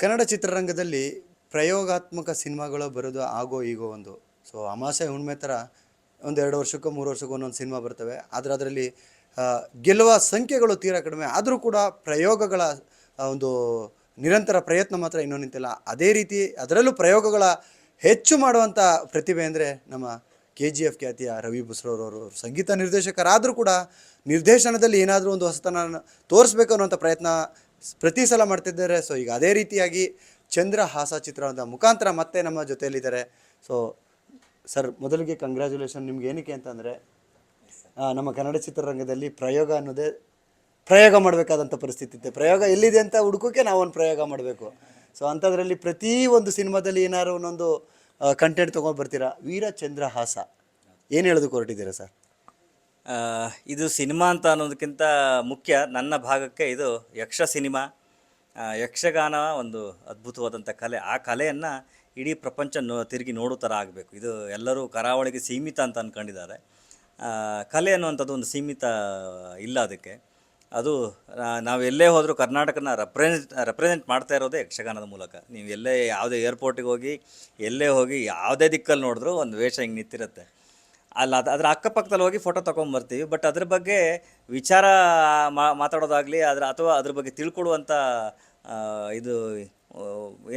ಕನ್ನಡ ಚಿತ್ರರಂಗದಲ್ಲಿ ಪ್ರಯೋಗಾತ್ಮಕ ಸಿನಿಮಾಗಳು ಬರೋದು ಆಗೋ ಈಗೋ ಒಂದು. ಸೊ ಅಮಾಸೆ ಹುಣ್ಣಿಮೆ ಥರ ಒಂದು 2 ವರ್ಷಕ್ಕೋ 3 ವರ್ಷಕ್ಕೋ ಒಂದೊಂದು ಸಿನಿಮಾ ಬರ್ತವೆ. ಆದರೆ ಅದರಲ್ಲಿ ಗೆಲ್ಲುವ ಸಂಖ್ಯೆಗಳು ತೀರಾ ಕಡಿಮೆ. ಆದರೂ ಕೂಡ ಪ್ರಯೋಗಗಳ ಒಂದು ನಿರಂತರ ಪ್ರಯತ್ನ ಮಾತ್ರ ಇನ್ನೂ ನಿಂತಿಲ್ಲ. ಅದೇ ರೀತಿ ಅದರಲ್ಲೂ ಪ್ರಯೋಗಗಳ ಹೆಚ್ಚು ಮಾಡುವಂಥ ಪ್ರತಿಭೆ ಅಂದರೆ ನಮ್ಮ KGF ಖ್ಯಾತಿಯ ರವಿ ಬಸ್ರೂರವರು. ಸಂಗೀತ ನಿರ್ದೇಶಕರಾದರೂ ಕೂಡ ನಿರ್ದೇಶನದಲ್ಲಿ ಏನಾದರೂ ಒಂದು ಹೊಸತನ ತೋರಿಸ್ಬೇಕು ಅನ್ನೋಂಥ ಪ್ರಯತ್ನ ಪ್ರತಿ ಸಲ ಮಾಡ್ತಿದ್ದಾರೆ. ಸೊ ಈಗ ಅದೇ ರೀತಿಯಾಗಿ ಚಂದ್ರಹಾಸ ಚಿತ್ರದ ಮುಖಾಂತರ ಮತ್ತೆ ನಮ್ಮ ಜೊತೆಯಲ್ಲಿದ್ದಾರೆ. ಸೊ ಸರ್, ಮೊದಲಿಗೆ ಕಂಗ್ರ್ಯಾಚುಲೇಷನ್ ನಿಮ್ಗೆ. ಏನಕ್ಕೆ ಅಂತಂದರೆ ನಮ್ಮ ಕನ್ನಡ ಚಿತ್ರರಂಗದಲ್ಲಿ ಪ್ರಯೋಗ ಅನ್ನೋದೇ ಪ್ರಯೋಗ ಮಾಡಬೇಕಾದಂಥ ಪರಿಸ್ಥಿತಿ ಇದೆ. ಪ್ರಯೋಗ ಎಲ್ಲಿದೆ ಅಂತ ಹುಡುಕೋಕೆ ನಾವೊಂದು ಪ್ರಯೋಗ ಮಾಡಬೇಕು. ಸೊ ಅಂಥದ್ರಲ್ಲಿ ಪ್ರತಿ ಒಂದು ಸಿನಿಮಾದಲ್ಲಿ ಏನಾದ್ರು ಒಂದೊಂದು ಕಂಟೆಂಟ್ ತೊಗೊಂಡು ಬರ್ತೀರಾ. ವೀರ ಚಂದ್ರಹಾಸ ಏನು ಹೇಳೋದಕ್ಕೆ ಹೊರಟಿದ್ದೀರಾ ಸರ್? ಇದು ಸಿನಿಮಾ ಅಂತ ಅನ್ನೋದಕ್ಕಿಂತ ಮುಖ್ಯ ನನ್ನ ಭಾಗಕ್ಕೆ ಇದು ಯಕ್ಷ ಸಿನಿಮಾ. ಯಕ್ಷಗಾನ ಒಂದು ಅದ್ಭುತವಾದಂಥ ಕಲೆ. ಆ ಕಲೆಯನ್ನು ಇಡೀ ಪ್ರಪಂಚ ತಿರುಗಿ ನೋಡೋ ಥರ ಆಗಬೇಕು. ಇದು ಎಲ್ಲರೂ ಕರಾವಳಿಗೆ ಸೀಮಿತ ಅಂತ ಅಂದ್ಕೊಂಡಿದ್ದಾರೆ. ಕಲೆ ಅನ್ನುವಂಥದ್ದು ಒಂದು ಸೀಮಿತ ಇಲ್ಲ ಅದಕ್ಕೆ. ಅದು ನಾವು ಎಲ್ಲೇ ಹೋದರೂ ಕರ್ನಾಟಕನ ರೆಪ್ರೆಸೆಂಟ್ ಮಾಡ್ತಾ ಇರೋದೇ ಯಕ್ಷಗಾನದ ಮೂಲಕ. ನೀವು ಎಲ್ಲೇ ಯಾವುದೇ ಏರ್ಪೋರ್ಟಿಗೆ ಹೋಗಿ ಎಲ್ಲೇ ಹೋಗಿ ಯಾವುದೇ ದಿಕ್ಕಲ್ಲಿ ನೋಡಿದ್ರೂ ಒಂದು ವೇಷ ಹಿಂಗೆ ನಿಂತಿರುತ್ತೆ. ಅದರ ಅಕ್ಕಪಕ್ಕದಲ್ಲಿ ಹೋಗಿ ಫೋಟೋ ತೊಗೊಂಬರ್ತೀವಿ. ಬಟ್ ಅದ್ರ ಬಗ್ಗೆ ವಿಚಾರ ಮಾತಾಡೋದಾಗಲಿ ಅಥವಾ ಅದ್ರ ಬಗ್ಗೆ ತಿಳ್ಕೊಳ್ಳುವಂಥ ಇದು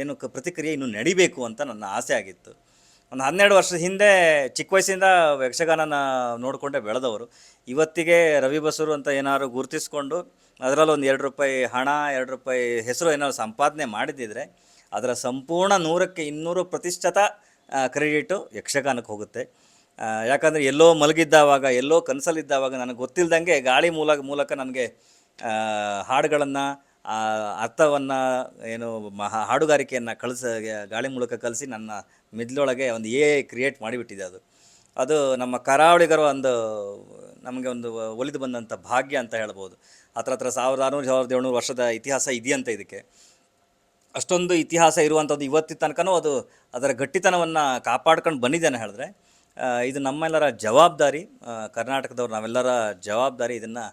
ಏನು ಪ್ರತಿಕ್ರಿಯೆ ಇನ್ನೂ ನಡಿಬೇಕು ಅಂತ ನನ್ನ ಆಸೆ ಆಗಿತ್ತು. ಒಂದು 12 ವರ್ಷದ ಹಿಂದೆ ಚಿಕ್ಕ ವಯಸ್ಸಿಂದ ಯಕ್ಷಗಾನನ ನೋಡಿಕೊಂಡೇ ಬೆಳೆದವರು. ಇವತ್ತಿಗೆ ರವಿ ಬಸೂರು ಅಂತ ಏನಾದ್ರು ಗುರುತಿಸ್ಕೊಂಡು ಅದರಲ್ಲಿ ಒಂದು ₹2 ಹಣ, ₹2 ಹೆಸರು ಏನಾದ್ರು ಸಂಪಾದನೆ ಮಾಡಿದ್ದಿದ್ರೆ ಅದರ ಸಂಪೂರ್ಣ 100ಕ್ಕೆ 200% ಕ್ರೆಡಿಟು ಯಕ್ಷಗಾನಕ್ಕೆ ಹೋಗುತ್ತೆ. ಯಾಕಂದರೆ ಎಲ್ಲೋ ಮಲಗಿದ್ದಾವಾಗ, ಎಲ್ಲೋ ಕನಸಲ್ಲಿದ್ದಾವಾಗ ನನಗೆ ಗೊತ್ತಿಲ್ಲದಂಗೆ ಗಾಳಿ ಮೂಲಕ ನನಗೆ ಹಾಡುಗಳನ್ನು, ಅರ್ಥವನ್ನು, ಏನು ಹಾಡುಗಾರಿಕೆಯನ್ನು ಗಾಳಿ ಮೂಲಕ ಕಲಿಸಿ ನನ್ನ ಮಿದ್ಲೊಳಗೆ ಒಂದು ಕ್ರಿಯೇಟ್ ಮಾಡಿಬಿಟ್ಟಿದೆ. ಅದು ನಮ್ಮ ಕರಾವಳಿಗರ ನಮಗೆ ಒಂದು ಒಲಿದು ಬಂದಂಥ ಭಾಗ್ಯ ಅಂತ ಹೇಳ್ಬೋದು. ಹತ್ರ 1600-1700 ವರ್ಷದ ಇತಿಹಾಸ ಇದೆಯಂತ ಇದಕ್ಕೆ. ಅಷ್ಟೊಂದು ಇತಿಹಾಸ ಇರುವಂಥದ್ದು ಇವತ್ತಿನ ತನಕನೂ ಅದರ ಗಟ್ಟಿತನವನ್ನು ಕಾಪಾಡ್ಕೊಂಡು ಬಂದಿದ್ದೇನೆ ಹೇಳಿದ್ರೆ ಇದು ನಮ್ಮೆಲ್ಲರ ಜವಾಬ್ದಾರಿ. ಕರ್ನಾಟಕದವ್ರು ನಾವೆಲ್ಲರ ಜವಾಬ್ದಾರಿ. ಇದನ್ನು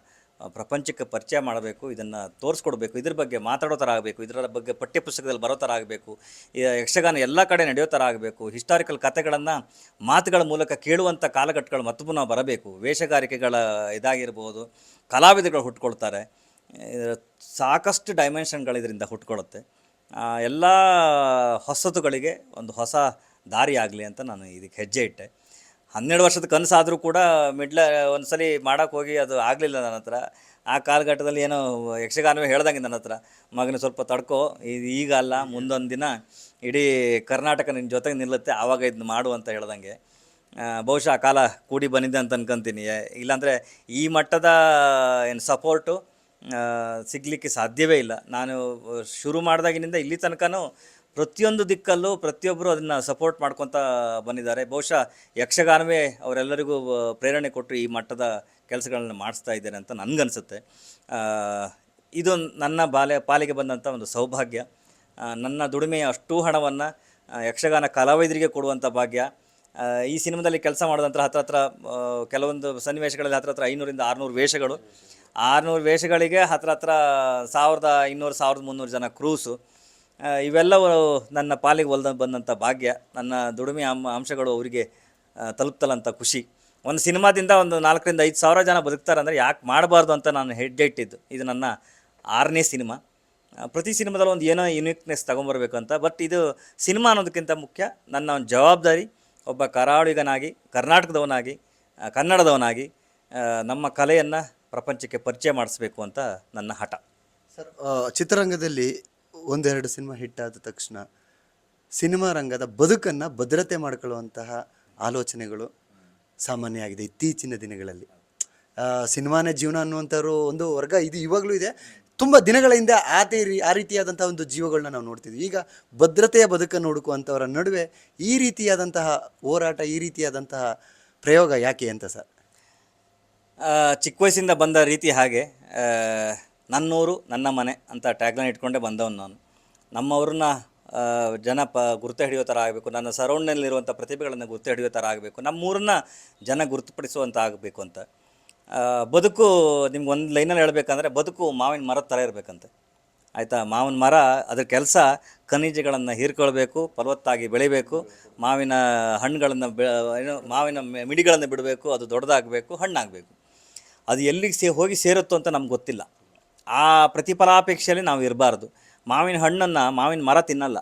ಪ್ರಪಂಚಕ್ಕೆ ಪರಿಚಯ ಮಾಡಬೇಕು, ಇದನ್ನು ತೋರಿಸ್ಕೊಡ್ಬೇಕು, ಇದ್ರ ಬಗ್ಗೆ ಮಾತಾಡೋ ಥರ ಆಗಬೇಕು, ಇದರ ಬಗ್ಗೆ ಪಠ್ಯಪುಸ್ತಕದಲ್ಲಿ ಬರೋ ಥರ ಆಗಬೇಕು, ಯಕ್ಷಗಾನ ಎಲ್ಲ ಕಡೆ ನಡೆಯೋ ಥರ ಆಗಬೇಕು. ಹಿಸ್ಟಾರಿಕಲ್ ಕಥೆಗಳನ್ನು ಮಾತುಗಳ ಮೂಲಕ ಕೇಳುವಂಥ ಕಾಲಘಟ್ಟಗಳು ಮತ್ತು ಪುನಃ ಬರಬೇಕು. ವೇಷಗಾರಿಕೆಗಳ ಇದಾಗಿರ್ಬೋದು, ಕಲಾವಿದಗಳು ಹುಟ್ಕೊಳ್ತಾರೆ. ಸಾಕಷ್ಟು ಡೈಮೆನ್ಷನ್ಗಳು ಇದರಿಂದ ಹುಟ್ಕೊಳ್ಳುತ್ತೆ. ಎಲ್ಲ ಹೊಸತುಗಳಿಗೆ ಒಂದು ಹೊಸ ದಾರಿ ಆಗಲಿ ಅಂತ ನಾನು ಇದಕ್ಕೆ ಹೆಜ್ಜೆ ಇಟ್ಟೆ. 12 ವರ್ಷದ ಕನಸಾದರೂ ಕೂಡ ಒಂದು ಸಲ ಮಾಡೋಕ್ಕೆ ಹೋಗಿ ಅದು ಆಗಲಿಲ್ಲ ನನ್ನ ಹತ್ರ. ಆ ಕಾಲಘಟ್ಟದಲ್ಲಿ ಏನೋ ಯಕ್ಷಗಾನವೇ ಹೇಳ್ದಂಗೆ ನನ್ನ ಹತ್ರ, ಮಗನ ಸ್ವಲ್ಪ ತಡ್ಕೋ, ಈಗ ಅಲ್ಲ ಮುಂದೊಂದು ದಿನ ಇಡೀ ಕರ್ನಾಟಕ ನಿನ್ನ ಜೊತೆಗೆ ನಿಲ್ಲುತ್ತೆ, ಆವಾಗ ಇದನ್ನ ಮಾಡು ಅಂತ ಹೇಳ್ದಂಗೆ. ಬಹುಶಃ ಆ ಕಾಲ ಕೂಡಿ ಬಂದಿದೆ ಅಂತ ಅನ್ಕೊತೀನಿ. ಇಲ್ಲಾಂದರೆ ಈ ಮಟ್ಟದ ಏನು ಸಪೋರ್ಟು ಸಿಗಲಿಕ್ಕೆ ಸಾಧ್ಯವೇ ಇಲ್ಲ. ನಾನು ಶುರು ಮಾಡಿದಾಗಿನಿಂದ ಇಲ್ಲಿ ತನಕನೂ ಪ್ರತಿಯೊಂದು ದಿಕ್ಕಲ್ಲೂ ಪ್ರತಿಯೊಬ್ಬರು ಅದನ್ನು ಸಪೋರ್ಟ್ ಮಾಡ್ಕೊತ ಬಂದಿದ್ದಾರೆ. ಬಹುಶಃ ಯಕ್ಷಗಾನವೇ ಅವರೆಲ್ಲರಿಗೂ ಪ್ರೇರಣೆ ಕೊಟ್ಟು ಈ ಮಟ್ಟದ ಕೆಲಸಗಳನ್ನ ಮಾಡಿಸ್ತಾ ಇದ್ದಾರೆ ಅಂತ ನನಗನ್ಸುತ್ತೆ. ಇದು ನನ್ನ ಪಾಲಿಗೆ ಬಂದಂಥ ಒಂದು ಸೌಭಾಗ್ಯ. ನನ್ನ ದುಡಿಮೆಯ ಅಷ್ಟೂ ಹಣವನ್ನು ಯಕ್ಷಗಾನ ಕಲಾವಿದರಿಗೆ ಕೊಡುವಂಥ ಭಾಗ್ಯ. ಈ ಸಿನಿಮಾದಲ್ಲಿ ಕೆಲಸ ಮಾಡಿದಂಥ ಹತ್ರ ಕೆಲವೊಂದು ಸನ್ನಿವೇಶಗಳಲ್ಲಿ ಹತ್ರ 500-600 ವೇಷಗಳು. 600 ವೇಷಗಳಿಗೆ ಹತ್ರ 1200-1300 ಜನ ಕ್ರೂಸು. ಇವೆಲ್ಲವೂ ನನ್ನ ಪಾಲಿಗೆ ಬಂದಂಥ ಭಾಗ್ಯ. ನನ್ನ ದುಡಿಮೆ ಅಂಶಗಳು ಅವರಿಗೆ ತಲುಪ್ತಲ್ಲಂಥ ಖುಷಿ. ಒಂದು ಸಿನಿಮಾದಿಂದ ಒಂದು 4,000-5,000 ಸಾವಿರ ಜನ ಬದುಕ್ತಾರೆ ಅಂದರೆ ಯಾಕೆ ಮಾಡಬಾರ್ದು ಅಂತ ನಾನು ಹೆಜ್ಜೆ ಇಟ್ಟಿದ್ದು. ಇದು ನನ್ನ 6ನೇ ಸಿನಿಮಾ. ಪ್ರತಿ ಸಿನಿಮಾದಲ್ಲಿ ಒಂದು ಏನೋ ಯುನಿಕ್ನೆಸ್ ತೊಗೊಂಬರ್ಬೇಕು ಅಂತ. ಬಟ್ ಇದು ಸಿನಿಮಾ ಅನ್ನೋದಕ್ಕಿಂತ ಮುಖ್ಯ ನನ್ನ ಒಂದು ಜವಾಬ್ದಾರಿ. ಒಬ್ಬ ಕರಾವಳಿಗನಾಗಿ, ಕರ್ನಾಟಕದವನಾಗಿ, ಕನ್ನಡದವನಾಗಿ ನಮ್ಮ ಕಲೆಯನ್ನು ಪ್ರಪಂಚಕ್ಕೆ ಪರಿಚಯ ಮಾಡಿಸ್ಬೇಕು ಅಂತ ನನ್ನ ಹಠ. ಸರ್, ಚಿತ್ರರಂಗದಲ್ಲಿ 1-2 ಸಿನಿಮಾ ಹಿಟ್ಟಾದ ತಕ್ಷಣ ಸಿನಿಮಾ ರಂಗದ ಬದುಕನ್ನು ಭದ್ರತೆ ಮಾಡ್ಕೊಳ್ಳುವಂತಹ ಆಲೋಚನೆಗಳು ಸಾಮಾನ್ಯ ಆಗಿದೆ ಇತ್ತೀಚಿನ ದಿನಗಳಲ್ಲಿ. ಸಿನಿಮಾನೇ ಜೀವನ ಅನ್ನುವಂಥವ್ರು ಒಂದು ವರ್ಗ ಇದು ಇವಾಗಲೂ ಇದೆ. ತುಂಬ ದಿನಗಳ ಹಿಂದೆ ಆ ರೀತಿಯಾದಂಥ ಒಂದು ಜೀವಗಳನ್ನ ನಾವು ನೋಡ್ತಿದ್ವಿ. ಈಗ ಭದ್ರತೆಯ ಬದುಕನ್ನು ಹುಡುಕುವಂಥವರ ನಡುವೆ ಈ ರೀತಿಯಾದಂತಹ ಹೋರಾಟ, ಈ ರೀತಿಯಾದಂತಹ ಪ್ರಯೋಗ ಯಾಕೆ ಅಂತ ಸರ್? ಚಿಕ್ಕ ವಯಸ್ಸಿಂದ ಬಂದ ರೀತಿ ಹಾಗೆ. ನನ್ನೂರು ನನ್ನ ಮನೆ ಅಂತ ಟ್ಯಾಗ್ಲೈನ್ ಇಟ್ಕೊಂಡೇ ಬಂದವನು ನಾನು. ನಮ್ಮವ್ರನ್ನ ಜನ ಗುರುತು ಹಿಡಿಯೋ ಥರ ಆಗಬೇಕು, ನನ್ನ ಸರೌಂಡ್ನಲ್ಲಿರುವಂಥ ಪ್ರತಿಭೆಗಳನ್ನು ಗುರುತು ಹಿಡಿಯೋ ಥರ ಆಗಬೇಕು, ನಮ್ಮೂರನ್ನ ಜನ ಗುರುತುಪಡಿಸುವಂಥ ಆಗಬೇಕು ಅಂತ. ಬದುಕು ನಿಮ್ಗೆ ಒಂದು ಲೈನಲ್ಲಿ ಹೇಳಬೇಕಂದ್ರೆ ಬದುಕು ಮಾವಿನ ಮರದ ಥರ ಇರಬೇಕಂತೆ. ಆಯಿತಾ. ಮಾವಿನ ಮರ ಅದ್ರ ಕೆಲಸ ಖನಿಜಗಳನ್ನು ಹೀರ್ಕೊಳ್ಬೇಕು, ಫಲವತ್ತಾಗಿ ಬೆಳಿಬೇಕು, ಮಾವಿನ ಹಣ್ಣುಗಳನ್ನು ಏನು ಮಾವಿನ ಮಿಡಿಗಳನ್ನು ಬಿಡಬೇಕು, ಅದು ದೊಡ್ಡದಾಗಬೇಕು, ಹಣ್ಣಾಗಬೇಕು. ಅದು ಎಲ್ಲಿಗೆ ಹೋಗಿ ಸೇರುತ್ತೋ ಅಂತ ನಮ್ಗೆ ಗೊತ್ತಿಲ್ಲ. ಆ ಪ್ರತಿಫಲಾಪೇಕ್ಷೆಯಲ್ಲಿ ನಾವು ಇರಬಾರ್ದು. ಮಾವಿನ ಹಣ್ಣನ್ನು ಮಾವಿನ ಮರ ತಿನ್ನಲ್ಲ,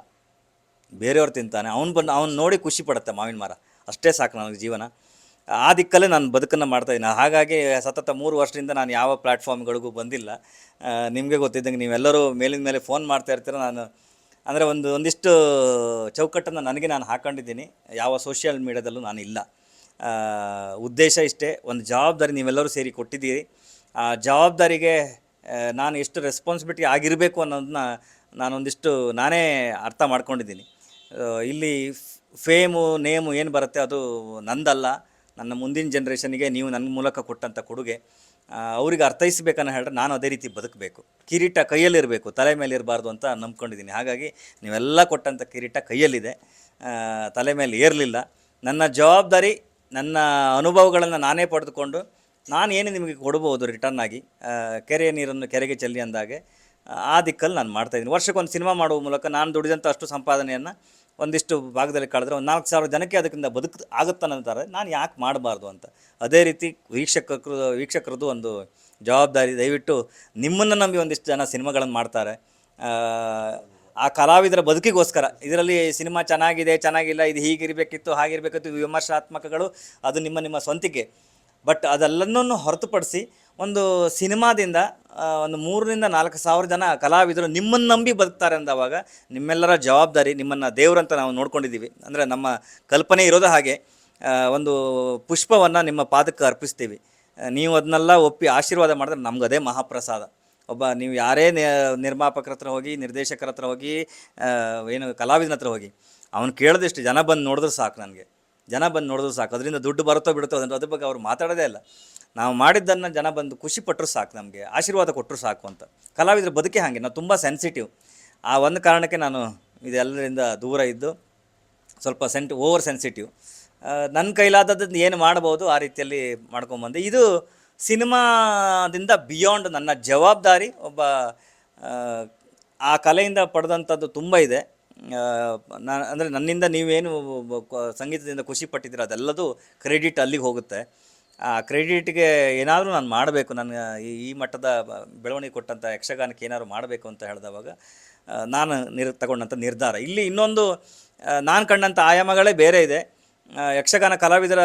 ಬೇರೆಯವ್ರು ತಿಂತಾನೆ, ಅವ್ನು ನೋಡಿ ಖುಷಿ ಪಡುತ್ತೆ ಮಾವಿನ ಮರ, ಅಷ್ಟೇ ಸಾಕು ನನಗೆ ಜೀವನ. ಆ ದಿಕ್ಕಲ್ಲೇ ನಾನು ಬದುಕನ್ನು ಮಾಡ್ತಾಯಿದ್ದೀನಿ. ಹಾಗಾಗಿ ಸತತ 3 ವರ್ಷದಿಂದ ನಾನು ಯಾವ ಪ್ಲ್ಯಾಟ್ಫಾರ್ಮ್ಗಳಿಗೂ ಬಂದಿಲ್ಲ. ನಿಮಗೆ ಗೊತ್ತಿದ್ದಂಗೆ ನೀವೆಲ್ಲರೂ ಮೇಲಿನ ಮೇಲೆ ಫೋನ್ ಮಾಡ್ತಾ ಇರ್ತೀರ. ನಾನು ಅಂದರೆ ಒಂದಿಷ್ಟು ಚೌಕಟ್ಟನ್ನು ನಾನು ಹಾಕ್ಕೊಂಡಿದ್ದೀನಿ. ಯಾವ ಸೋಷಿಯಲ್ ಮೀಡ್ಯಾದಲ್ಲೂ ನಾನು ಇಲ್ಲ. ಉದ್ದೇಶ ಇಷ್ಟೇ, ಒಂದು ಜವಾಬ್ದಾರಿ ನೀವೆಲ್ಲರೂ ಸೇರಿ ಕೊಟ್ಟಿದ್ದೀರಿ. ಆ ಜವಾಬ್ದಾರಿಗೆ ನಾನು ಎಷ್ಟು ರೆಸ್ಪಾನ್ಸಿಬಿಲಿಟಿ ಆಗಿರಬೇಕು ಅನ್ನೋದನ್ನ ನಾನೇ ಅರ್ಥ ಮಾಡ್ಕೊಂಡಿದ್ದೀನಿ. ಇಲ್ಲಿ ಫೇಮು ನೇಮು ಏನು ಬರುತ್ತೆ ಅದು ನಂದಲ್ಲ, ನನ್ನ ಮುಂದಿನ ಜನ್ರೇಷನ್ಗೆ ನೀವು ನನ್ನ ಮೂಲಕ ಕೊಟ್ಟಂಥ ಕೊಡುಗೆ ಅವ್ರಿಗೆ ಅರ್ಥೈಸಬೇಕನ್ನ ಹೇಳಿದ್ರೆ ನಾನು ಅದೇ ರೀತಿ ಬದುಕಬೇಕು. ಕಿರೀಟ ಕೈಯಲ್ಲಿರಬೇಕು, ತಲೆ ಮೇಲೆ ಇರಬಾರ್ದು ಅಂತ ನಂಬ್ಕೊಂಡಿದ್ದೀನಿ. ಹಾಗಾಗಿ ನೀವೆಲ್ಲ ಕೊಟ್ಟಂಥ ಕಿರೀಟ ಕೈಯಲ್ಲಿದೆ, ತಲೆ ಮೇಲೆ ಏರಲಿಲ್ಲ. ನನ್ನ ಜವಾಬ್ದಾರಿ, ನನ್ನ ಅನುಭವಗಳನ್ನು ನಾನೇ ಪಡೆದುಕೊಂಡು ನಾನು ಏನು ನಿಮಗೆ ಕೊಡ್ಬೋದು ರಿಟರ್ನ್ ಆಗಿ, ಕೆರೆಯ ನೀರನ್ನು ಕೆರೆಗೆ ಚೆಲ್ಲಿ ಅಂದಾಗೆ ಆ ದಿಕ್ಕಲ್ಲಿ ನಾನು ಮಾಡ್ತಾಯಿದ್ದೀನಿ. ವರ್ಷಕ್ಕೊಂದು ಸಿನಿಮಾ ಮಾಡುವ ಮೂಲಕ ನಾನು ದುಡಿದಂಥ ಅಷ್ಟು ಸಂಪಾದನೆಯನ್ನು ಒಂದಿಷ್ಟು ಭಾಗದಲ್ಲಿ ಕಳೆದ್ರೆ ಒಂದು 4,000 ಜನಕ್ಕೆ ಅದಕ್ಕಿಂತ ಆಗುತ್ತಾನಂತಾರೆ. ನಾನು ಯಾಕೆ ಮಾಡಬಾರ್ದು ಅಂತ. ಅದೇ ರೀತಿ ವೀಕ್ಷಕರದ್ದು ಒಂದು ಜವಾಬ್ದಾರಿ. ದಯವಿಟ್ಟು ನಿಮ್ಮನ್ನು ನಂಬಿ ಒಂದಿಷ್ಟು ಜನ ಸಿನಿಮಾಗಳನ್ನು ಮಾಡ್ತಾರೆ. ಆ ಕಲಾವಿದರ ಬದುಕಿಗೋಸ್ಕರ ಇದರಲ್ಲಿ ಸಿನಿಮಾ ಚೆನ್ನಾಗಿಲ್ಲ, ಇದು ಹೀಗಿರಬೇಕಿತ್ತು, ಹಾಗಿರಬೇಕಿತ್ತು, ವಿಮರ್ಶಾತ್ಮಕಗಳು ಅದು ನಿಮ್ಮ ಸ್ವಂತಿಕೆ. ಬಟ್ ಅದೆಲ್ಲನೂ ಹೊರತುಪಡಿಸಿ ಒಂದು ಸಿನಿಮಾದಿಂದ ಒಂದು 3,000-4,000 ಜನ ಕಲಾವಿದರು ನಿಮ್ಮನ್ನು ನಂಬಿ ಬದುಕ್ತಾರೆ ಅಂದವಾಗ ನಿಮ್ಮೆಲ್ಲರ ಜವಾಬ್ದಾರಿ, ನಿಮ್ಮನ್ನು ದೇವರಂತ ನಾವು ನೋಡ್ಕೊಂಡಿದ್ದೀವಿ. ಅಂದರೆ ನಮ್ಮ ಕಲ್ಪನೆ ಇರೋದು ಹಾಗೆ. ಒಂದು ಪುಷ್ಪವನ್ನು ನಿಮ್ಮ ಪಾದಕ್ಕೆ ಅರ್ಪಿಸ್ತೀವಿ, ನೀವು ಅದನ್ನೆಲ್ಲ ಒಪ್ಪಿ ಆಶೀರ್ವಾದ ಮಾಡಿದ್ರೆ ನಮ್ಗೆ ಅದೇ ಮಹಾಪ್ರಸಾದ. ನೀವು ಯಾರೇ ನಿರ್ಮಾಪಕರ ಹತ್ರ ಹೋಗಿ, ನಿರ್ದೇಶಕರ ಹತ್ರ ಹೋಗಿ, ಏನು ಕಲಾವಿದನ ಹತ್ರ ಹೋಗಿ, ಅವ್ನು ಕೇಳಿದಷ್ಟು ಜನ ಬಂದು ನೋಡಿದ್ರೆ ಸಾಕು, ನನಗೆ ಜನ ಬಂದು ನೋಡಿದ್ರು ಸಾಕು. ಅದರಿಂದ ದುಡ್ಡು ಬರುತ್ತೋ ಬಿಡುತ್ತೋ ಅದ್ರ ಬಗ್ಗೆ ಅವ್ರು ಮಾತಾಡೋದೇ ಇಲ್ಲ. ನಾವು ಮಾಡಿದ್ದನ್ನು ಜನ ಬಂದು ಖುಷಿ ಪಟ್ಟರು ಸಾಕು, ನಮಗೆ ಆಶೀರ್ವಾದ ಕೊಟ್ಟರು ಸಾಕು ಅಂತ. ಕಲಾವಿದರ ಬದುಕೆ ಹಾಗೆ, ನಾವು ತುಂಬ ಸೆನ್ಸಿಟಿವ್. ಆ ಒಂದು ಕಾರಣಕ್ಕೆ ನಾನು ಇದೆಲ್ಲರಿಂದ ದೂರ ಇದ್ದು ಸ್ವಲ್ಪ ಓವರ್ ಸೆನ್ಸಿಟಿವ್. ನನ್ನ ಕೈಲಾದದ್ದು ಏನು ಮಾಡ್ಬೋದು ಆ ರೀತಿಯಲ್ಲಿ ಮಾಡ್ಕೊಂಬಂದೆ. ಇದು ಸಿನಿಮಾದಿಂದ ಬಿಯಾಂಡ್ ನನ್ನ ಜವಾಬ್ದಾರಿ. ಆ ಕಲೆಯಿಂದ ಪಡೆದಂಥದ್ದು ತುಂಬ ಇದೆ. ಅಂದರೆ ನನ್ನಿಂದ ನೀವೇನು ಸಂಗೀತದಿಂದ ಖುಷಿ ಪಟ್ಟಿದ್ದೀರ ಅದೆಲ್ಲದೂ ಕ್ರೆಡಿಟ್ ಅಲ್ಲಿಗೆ ಹೋಗುತ್ತೆ. ಆ ಕ್ರೆಡಿಟ್ಗೆ ಏನಾದರೂ ನಾನು ಮಾಡಬೇಕು, ನನ್ನ ಈ ಮಟ್ಟದ ಬೆಳವಣಿಗೆ ಕೊಟ್ಟಂಥ ಯಕ್ಷಗಾನಕ್ಕೆ ಏನಾದರೂ ಮಾಡಬೇಕು ಅಂತ ಹೇಳಿದವಾಗ ನಾನು ತಗೊಂಡಂಥ ನಿರ್ಧಾರ. ಇಲ್ಲಿ ಇನ್ನೊಂದು ನಾನು ಕಂಡಂಥ ಆಯಾಮಗಳೇ ಬೇರೆ ಇದೆ. ಯಕ್ಷಗಾನ ಕಲಾವಿದರ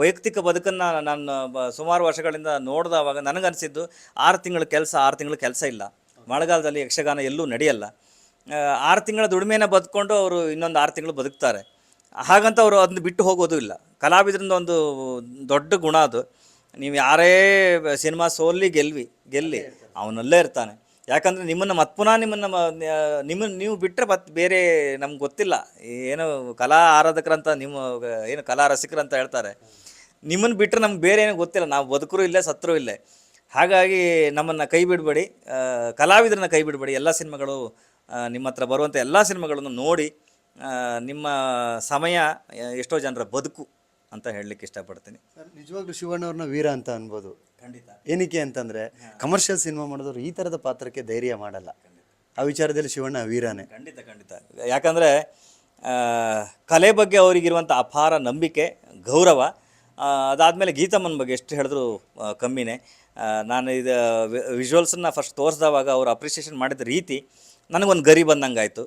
ವೈಯಕ್ತಿಕ ಬದುಕನ್ನು ನಾನು ಸುಮಾರು ವರ್ಷಗಳಿಂದ ನೋಡಿದವಾಗ ನನಗನ್ನಿಸಿದ್ದು 6 ತಿಂಗಳ ಕೆಲಸ ಇಲ್ಲ. ಮಳೆಗಾಲದಲ್ಲಿ ಯಕ್ಷಗಾನ ಎಲ್ಲೂ ನಡೆಯಲ್ಲ. 6 ತಿಂಗಳ ದುಡಿಮೆನ ಬದುಕೊಂಡು ಅವರು ಇನ್ನೊಂದು 6 ತಿಂಗಳು ಬದುಕ್ತಾರೆ. ಹಾಗಂತ ಅವರು ಅದನ್ನ ಬಿಟ್ಟು ಹೋಗೋದು ಇಲ್ಲ. ಕಲಾವಿದರಿಂದ ಒಂದು ದೊಡ್ಡ ಗುಣ ಅದು. ನೀವು ಯಾರೇ ಸಿನಿಮಾ ಸೋಲ್ಲಿ ಗೆಲ್ಲಿ ಅವನಲ್ಲೇ ಇರ್ತಾನೆ. ಯಾಕಂದರೆ ನಿಮ್ಮನ್ನು ನೀವು ಬಿಟ್ಟರೆ ಮತ್ತೆ ಬೇರೆ ನಮ್ಗೆ ಗೊತ್ತಿಲ್ಲ. ಏನು ಕಲಾ ಆರಾಧಕರಂತ ಏನು ಕಲಾ ರಸಿಕರಂತ ಹೇಳ್ತಾರೆ, ನಿಮ್ಮನ್ನು ಬಿಟ್ಟರೆ ನಮ್ಗೆ ಬೇರೆ ಏನೂ ಗೊತ್ತಿಲ್ಲ. ನಾವು ಬದುಕರೂ ಇಲ್ಲೇ, ಸತ್ತರೂ ಇಲ್ಲೇ. ಹಾಗಾಗಿ ನಮ್ಮನ್ನು ಕೈ ಬಿಡಬೇಡಿ, ಕಲಾವಿದರನ್ನ ಕೈ ಬಿಡಬೇಡಿ. ಎಲ್ಲ ಸಿನಿಮಾಗಳು ನಿಮ್ಮ ಹತ್ರ ಬರುವಂಥ ಎಲ್ಲ ಸಿನಿಮಾಗಳನ್ನು ನೋಡಿ ನಿಮ್ಮ ಸಮಯ ಎಷ್ಟೋ ಜನರ ಬದುಕು ಅಂತ ಹೇಳಲಿಕ್ಕೆ ಇಷ್ಟಪಡ್ತೀನಿ. ನಿಜವಾಗ್ಲೂ ಶಿವಣ್ಣವ್ರನ್ನ ವೀರ ಅಂತ ಅನ್ಬೋದು. ಖಂಡಿತ. ಏನಕ್ಕೆ ಅಂತಂದರೆ ಕಮರ್ಷಿಯಲ್ ಸಿನಿಮಾ ಮಾಡಿದವರು ಈ ಥರದ ಪಾತ್ರಕ್ಕೆ ಧೈರ್ಯ ಮಾಡಲ್ಲ. ಆ ವಿಚಾರದಲ್ಲಿ ಶಿವಣ್ಣ ವೀರನೇ. ಖಂಡಿತ. ಯಾಕಂದರೆ ಕಲೆ ಬಗ್ಗೆ ಅವರಿಗಿರುವಂಥ ಅಪಾರ ನಂಬಿಕೆ, ಗೌರವ. ಅದಾದಮೇಲೆ ಗೀತಮ್ಮನ ಬಗ್ಗೆ ಎಷ್ಟು ಹೇಳಿದ್ರು ಕಮ್ಮಿನೇ. ನಾನು ಇದು ವಿಜುವಲ್ಸನ್ನು ಫಸ್ಟ್ ತೋರಿಸಿದವಾಗ ಅವರು ಅಪ್ರಿಷಿಯೇಷನ್ ಮಾಡಿದ ರೀತಿ ನನಗೊಂದು ಗರಿ ಬಂದಂಗೆ ಆಯಿತು.